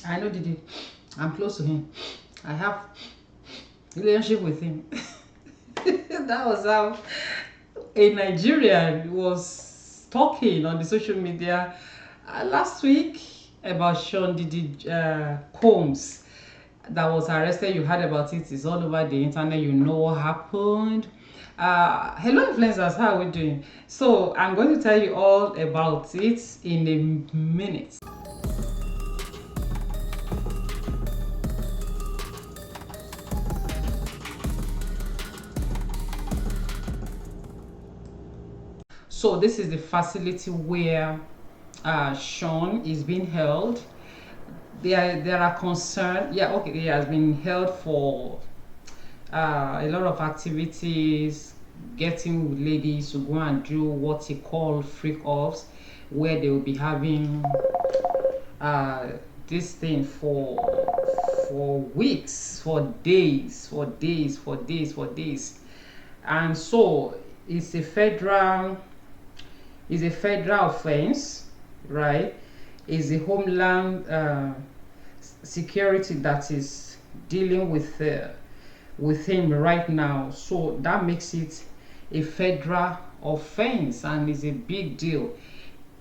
I know Diddy. I'm close to him. I have relationship with him. That was how a Nigerian was talking on the social media last week about Sean Diddy Combs that was arrested. You heard about it. It's all over the internet. You know what happened. Hello influencers, how are we doing? So I'm going to tell you all about it in a minute. So this is the facility where Sean is being held. There are concerns. Yeah, okay, he has been held for a lot of activities, getting ladies to go and do what he called freak offs, where they will be having uh, this thing for weeks, for days, for days, for days, for days, and so it's a federal offense, right? Is the Homeland Security that is dealing with him right now. So that makes it a federal offense and is a big deal.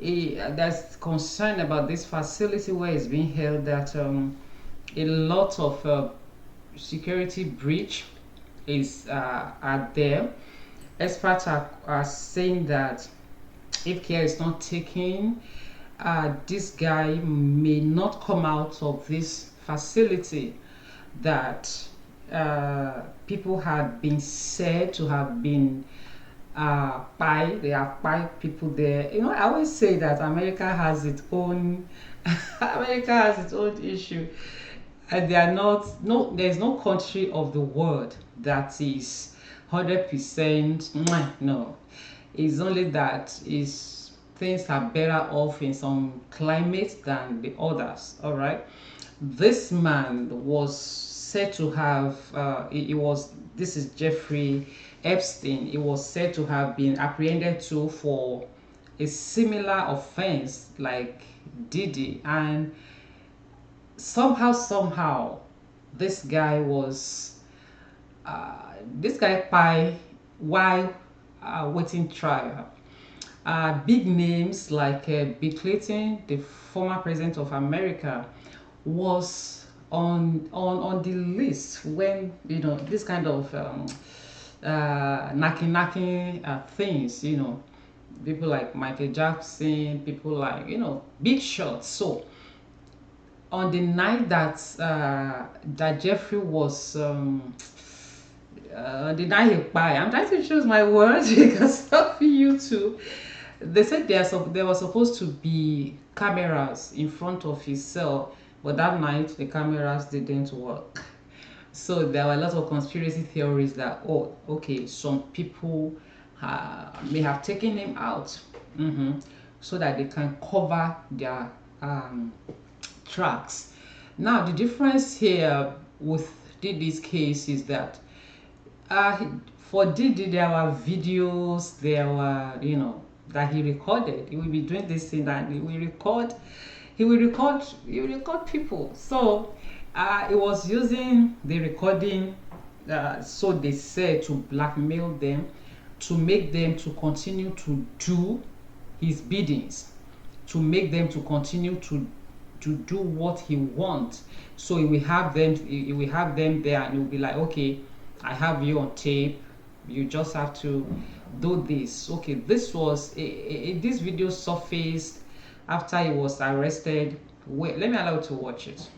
There's concern about this facility where it's being held that a lot of security breach is are there. Experts are saying that if care is not taken, this guy may not come out of this facility that people had been said to have been they have people there. You know, I always say that America has its own America has its own issue, and they are not no. There's no country of the world that is 100% no. It's only that is things are better off in some climates than the others. All right, this man was said to have it was this is Jeffrey Epstein. He was said to have been apprehended to for a similar offense like Diddy, and somehow this guy was this guy by while waiting trial. Big names like Bill Clinton, the former president of America, was on the list when you know this kind of knocking things. You know, people like Michael Jackson, people like big shots. So on the night that that Jeffrey was the night he died, I'm trying to choose my words because of YouTube. They said there was supposed to be cameras in front of his cell, but that night the cameras didn't work. So there were a lot of conspiracy theories that okay, some people may have taken him out, so that they can cover their tracks. Now the difference here with Diddy's case is that for Diddy there were videos, there were that he recorded. He will be doing this thing and he will record people. So he was using the recording, so they said, to blackmail them, to make them to continue to do his biddings, to make them to continue to do what he wants. So he will have them there, and he will be like, okay, I have you on tape, you just have to do this. Okay, this was this video surfaced after he was arrested. Wait, let me allow you to watch it.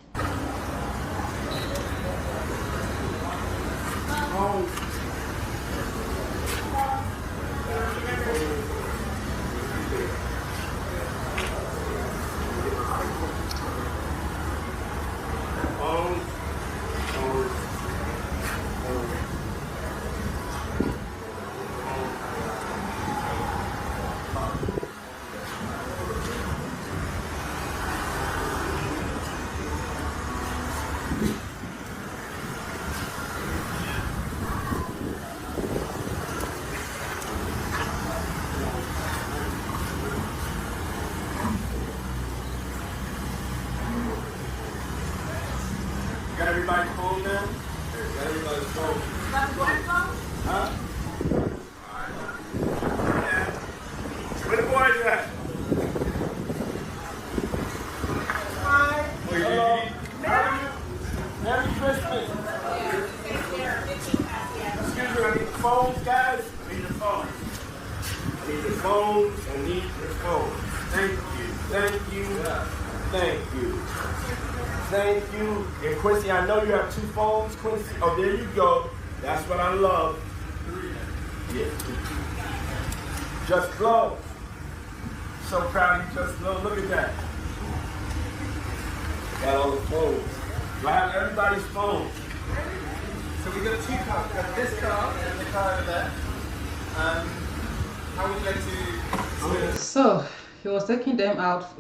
Got everybody's phone now? Got everybody's phone. Got the boy's phone? Huh? Yeah. Where the boys at? Hi. Hello. How are you? Merry Christmas. Excuse me, I need the phones, guys. I need the phones. I need the phones. I need the phones. Thank you. Thank you. Thank you. Thank you. And Quincy, I know you have 2 phones, Quincy. Oh, there you go. That's what I love. Yeah. Just Glow. So proud of you, Just Glow. Look at that. Got all the phones. Do I have everybody's phone? So we got 2 cards. We got this card and the card over there. How would you like to? So he was taking them out.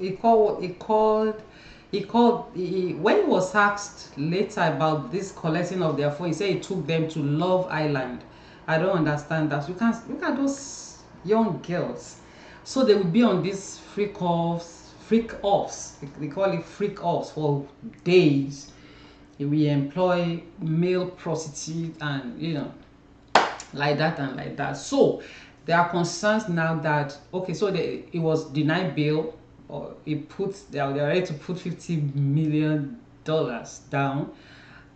When he was asked later about this collecting of their phone, he said he took them to Love Island. I don't understand that. You can't look at those young girls. So they would be on these freak offs. They call it freak offs for days. We employ male prostitutes and like that and like that. So there are concerns now that so it was denied bail, or they are ready to put $50 million down,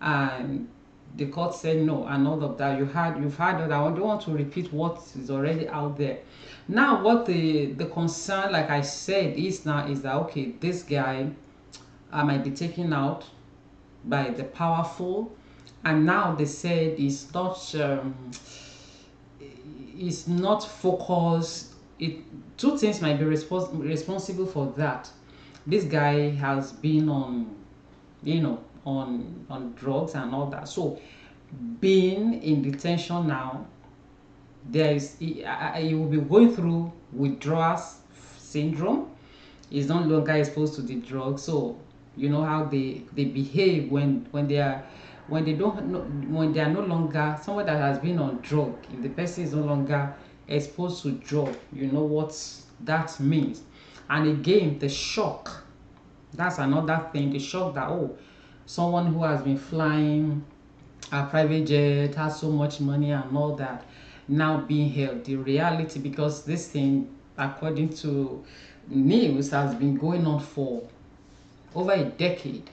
and the court said no, and all of that. You've heard that. I don't want to repeat what is already out there. Now what the concern, like I said, is that this guy might be taken out by the powerful, and now they said it's not focused. 2 things might be responsible for that. This guy has been on on drugs and all that, so being in detention now, he will be going through withdrawal syndrome. He's no longer exposed to the drugs, so you know how they behave when they are no longer someone that has been on drug. If the person is no longer exposed to drug, you know what that means. And again, the shock, that's another thing. The shock that someone who has been flying a private jet, has so much money and all that, now being held. The reality, because this thing, according to news, has been going on for over a decade.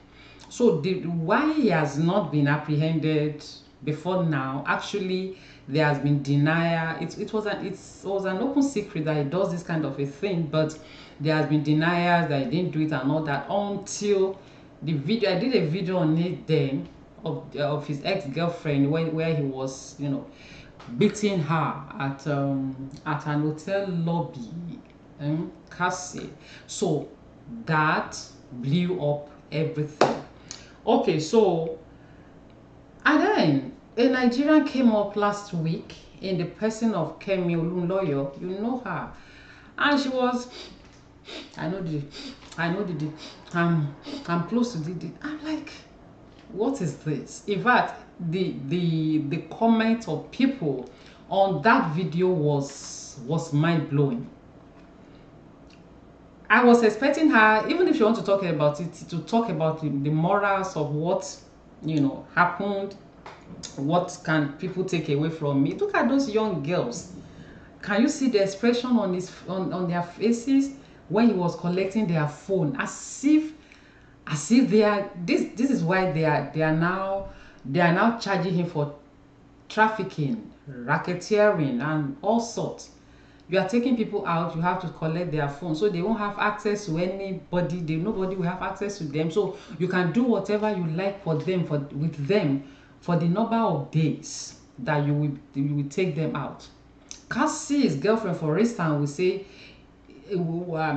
So why he has not been apprehended before now, actually there has been denial. It was an open secret that he does this kind of a thing, but there has been denials that he didn't do it and all that, until the video. I did a video on it then of his ex-girlfriend where he was beating her at an hotel lobby, Cassie. So that blew up everything. Okay, so and then a Nigerian came up last week in the person of Kemi Olunloyo. You know her, and she was. I'm close to Diddy. I'm like, what is this? In fact, the comment of people on that video was mind blowing. I was expecting her, even if you want to talk about it, to talk about the morals of what happened. What can people take away from me? Look at those young girls. Can you see the expression on their faces when he was collecting their phone, as if they are this is why they are now charging him for trafficking, racketeering and all sorts. You are taking people out, you have to collect their phone, so they won't have access to anybody. Nobody will have access to them, so you can do whatever you like with them for the number of days that you will take them out. Cassie's girlfriend, for instance, will say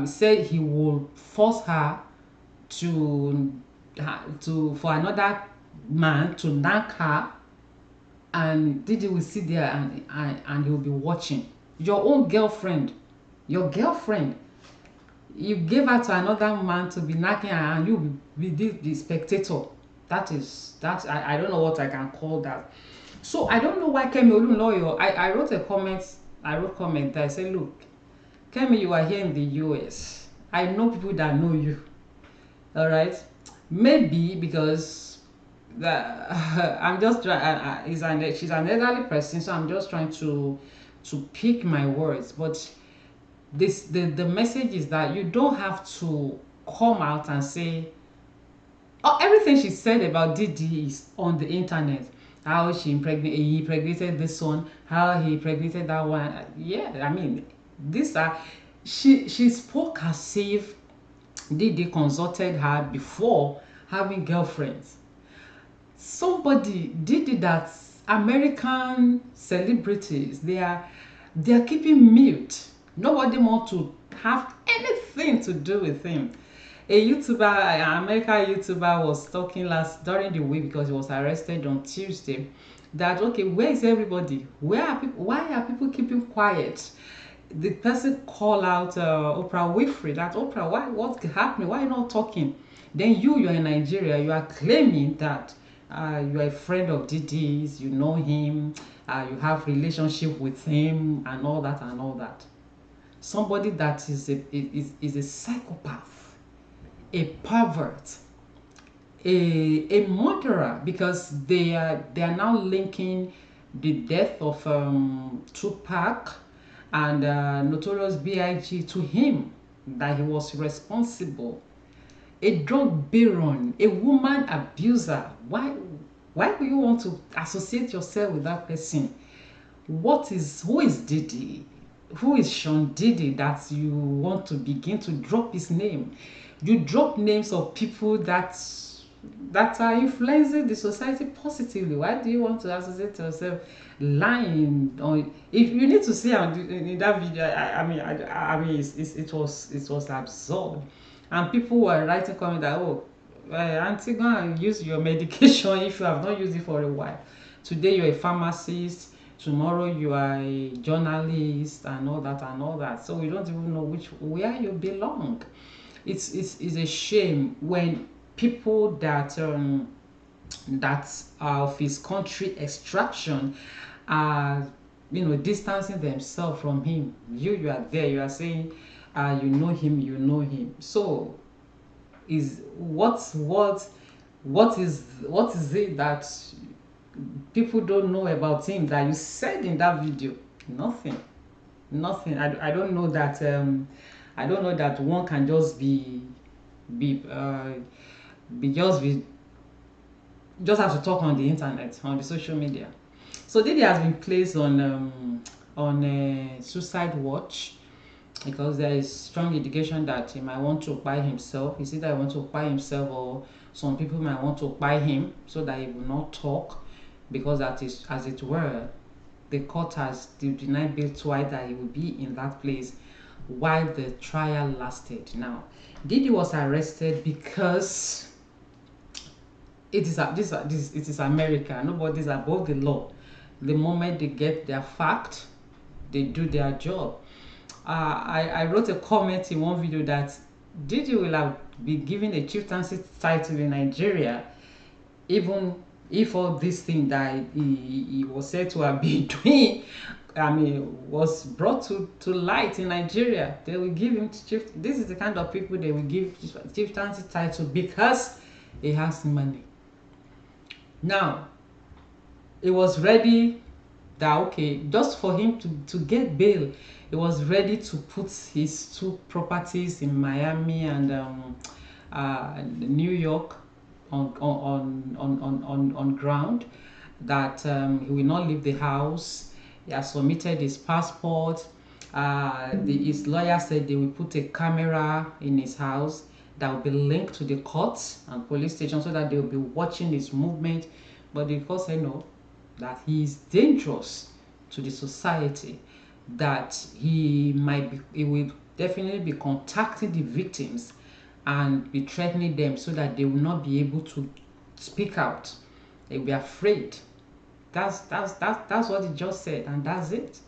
said he will force her for another man to knock her, and Diddy will sit there and he'll be watching. Your own girlfriend, you gave her to another man to be knocking her, and you will be the spectator. I don't know what I can call that. So I don't know why Kemi Olunloyo. I wrote comment that I said, look, Kemi, you are here in the US. I know people that know you. All right, maybe because that I'm just trying. She's an elderly person, so I'm just trying to pick my words. But the message is that you don't have to come out and say, oh, everything she said about Diddy is on the internet. How he impregnated this one, how he impregnated that one. Yeah, I mean, these are she spoke as if Diddy consulted her before having girlfriends. Somebody did it that American celebrities they are keeping mute. Nobody want to have anything to do with him. A YouTuber, an American YouTuber was talking last during the week because he was arrested on Tuesday. That okay, where is everybody? Where are people? Why are people keeping quiet? The person called out Oprah Winfrey. That Oprah, why? What's happening? Why are you not talking? Then you're in Nigeria. You are claiming that you are a friend of Diddy's. You know him. You have relationship with him and all that and all that. Somebody that is a psychopath, a pervert, a murderer, because they are now linking the death of Tupac and Notorious B.I.G. to him, that he was responsible. A drug baron, a woman abuser. Why do you want to associate yourself with that person? Who is Diddy? Who is Sean Diddy that you want to begin to drop his name? You drop names of people that are influencing the society positively. Why do you want to associate yourself lying? Or if you need to see in that video, it was absurd, and people were writing comments that, oh, auntie, go and use your medication if you have not used it for a while. Today you're a pharmacist, tomorrow you are a journalist, and all that and all that. So we don't even know where you belong. It's a shame when people that are of his country extraction are distancing themselves from him. You are there, you are saying you know him. So is what is it that people don't know about him that you said in that video? Nothing. I don't know that one can just be just have to talk on the internet, on the social media. So Diddy has been placed on suicide watch because there is strong indication that he might want to buy himself. He said that he wants to buy himself, or some people might want to buy him so that he will not talk, because that is, as it were, the court has denied bail twice that he will be in that place while the trial lasted. Now, Diddy was arrested because it is America. Nobody's above the law. The moment they get their fact, they do their job. I wrote a comment in one video that Diddy will have been given a chieftaincy title in Nigeria, even if all this thing that he was said to have been doing, was brought to light in Nigeria. They will give him chief. This is the kind of people they will give chieftaincy title because he has money. Now, it was ready that, okay, just for him to get bail, he was ready to put his two properties in Miami and New York on ground, that he will not leave the house. He has submitted his passport. His lawyer said they will put a camera in his house that will be linked to the courts and police station so that they will be watching his movement. But the court said no, that he is dangerous to the society, that he will definitely be contacting the victims and be threatening them so that they will not be able to speak out. They will be afraid. That's what he just said, and that's it.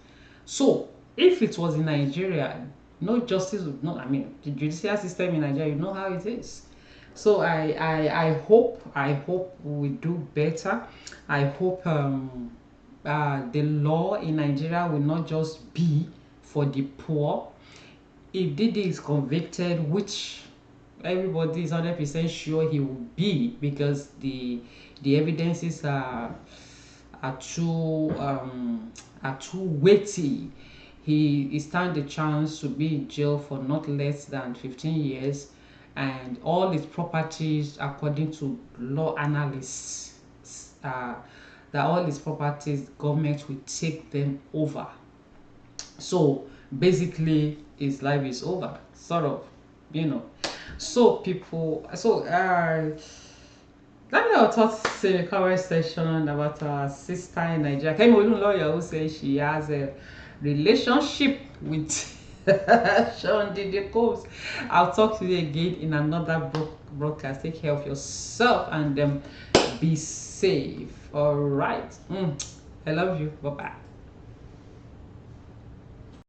So if it was in Nigeria, no justice would not. The judicial system in Nigeria, you know how it is. So I hope we do better. I hope the law in Nigeria will not just be for the poor. If Diddy is convicted, which everybody is 100% sure he will be, because the evidences are too weighty. He stands a chance to be in jail for not less than 15 years, and all his properties, according to law analysts, that all his properties, government will take them over. So basically his life is over, sort of, you know. So people, so let me know thoughts in the comment section about our sister in Nigeria, Kemi lawyer, who says she has a relationship with Sean Diddy Combs. I'll talk to you again in another broadcast. Take care of yourself and be safe. All right. I love you. Bye bye.